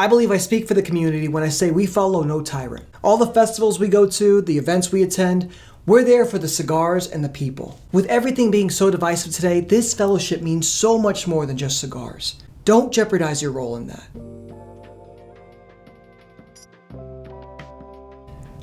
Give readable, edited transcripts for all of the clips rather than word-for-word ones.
I believe I speak for the community when I say we follow no tyrant. All the festivals we go to, the events we attend, we're there for the cigars and the people. With everything being so divisive today, this fellowship means so much more than just cigars. Don't jeopardize your role in that.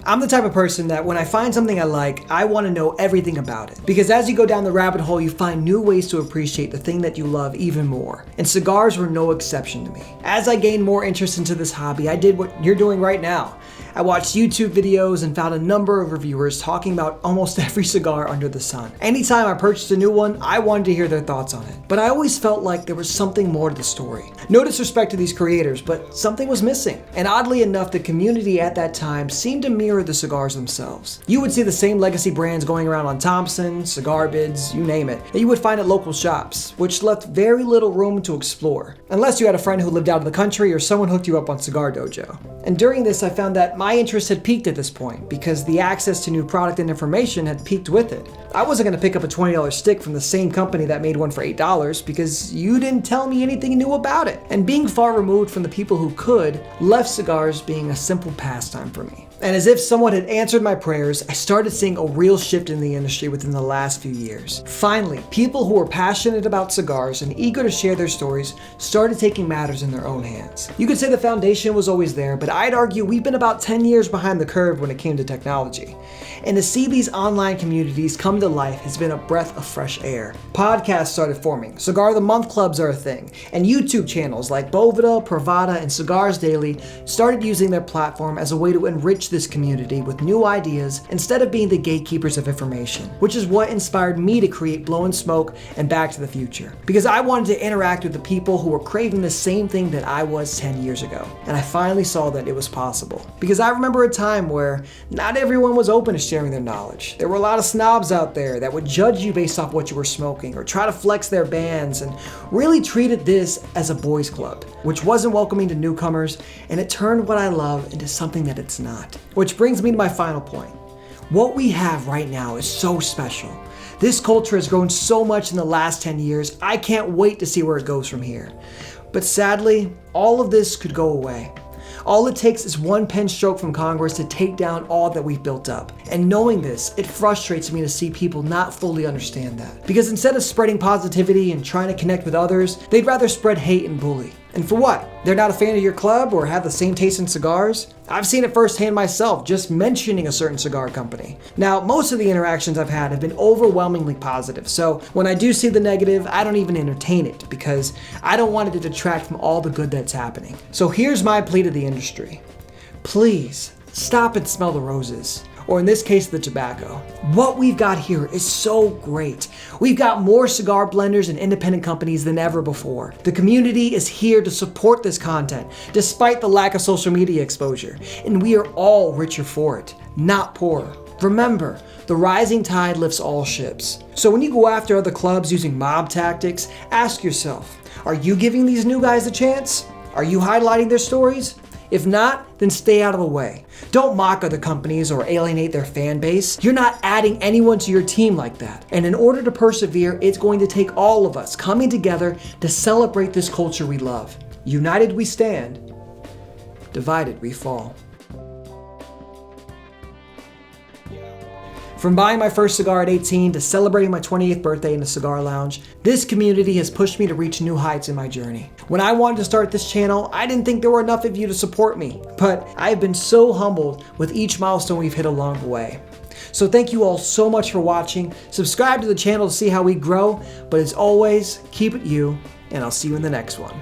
I'm the type of person that when I find something I like, I want to know everything about it. Because as you go down the rabbit hole, you find new ways to appreciate the thing that you love even more. And cigars were no exception to me. As I gained more interest into this hobby, I did what you're doing right now. I watched YouTube videos and found a number of reviewers talking about almost every cigar under the sun. Anytime I purchased a new one, I wanted to hear their thoughts on it. But I always felt like there was something more to the story. No disrespect to these creators, but something was missing. And oddly enough, the community at that time seemed to mirror the cigars themselves. You would see the same legacy brands going around on Thompson, Cigar Bids, you name it, that you would find at local shops, which left very little room to explore. Unless you had a friend who lived out of the country or someone hooked you up on Cigar Dojo. And during this, I found that my interest had peaked at this point because the access to new product and information had peaked with it. I wasn't going to pick up a $20 stick from the same company that made one for $8 because you didn't tell me anything new about it. And being far removed from the people who could left cigars being a simple pastime for me. And as if someone had answered my prayers, I started seeing a real shift in the industry within the last few years. Finally, people who were passionate about cigars and eager to share their stories started taking matters in their own hands. You could say the foundation was always there, but I'd argue we've been about 10 years behind the curve when it came to technology. And to see these online communities come to life has been a breath of fresh air. Podcasts started forming, Cigar of the Month clubs are a thing, and YouTube channels like Boveda, Pravada, and Cigars Daily started using their platform as a way to enrich this community with new ideas instead of being the gatekeepers of information, which is what inspired me to create Blow and Smoke and Back to the Future. Because I wanted to interact with the people who were craving the same thing that I was 10 years ago. And I finally saw that it was possible. Because I remember a time where not everyone was open to sharing their knowledge. There were a lot of snobs out there that would judge you based off what you were smoking or try to flex their bands and really treated this as a boys club, which wasn't welcoming to newcomers, and it turned what I love into something that it's not. Which brings me to my final point. What we have right now is so special. This culture has grown so much in the last 10 years, I can't wait to see where it goes from here. But sadly, all of this could go away. All it takes is one pen stroke from Congress to take down all that we've built up. And knowing this, it frustrates me to see people not fully understand that. Because instead of spreading positivity and trying to connect with others, they'd rather spread hate and bully. And for what? They're not a fan of your club or have the same taste in cigars? I've seen it firsthand myself, just mentioning a certain cigar company. Now, most of the interactions I've had have been overwhelmingly positive, so when I do see the negative, I don't even entertain it because I don't want it to detract from all the good that's happening. So here's my plea to the industry. Please, stop and smell the roses. Or in this case, the tobacco. What we've got here is so great. We've got more cigar blenders and independent companies than ever before. The community is here to support this content, despite the lack of social media exposure. And we are all richer for it, not poorer. Remember, the rising tide lifts all ships. So when you go after other clubs using mob tactics, ask yourself, are you giving these new guys a chance? Are you highlighting their stories? If not, then stay out of the way. Don't mock other companies or alienate their fan base. You're not adding anyone to your team like that. And in order to persevere, it's going to take all of us coming together to celebrate this culture we love. United we stand, divided we fall. From buying my first cigar at 18 to celebrating my 28th birthday in a cigar lounge, this community has pushed me to reach new heights in my journey. When I wanted to start this channel, I didn't think there were enough of you to support me, but I have been so humbled with each milestone we've hit along the way. So thank you all so much for watching. Subscribe to the channel to see how we grow, but as always, keep it you, and I'll see you in the next one.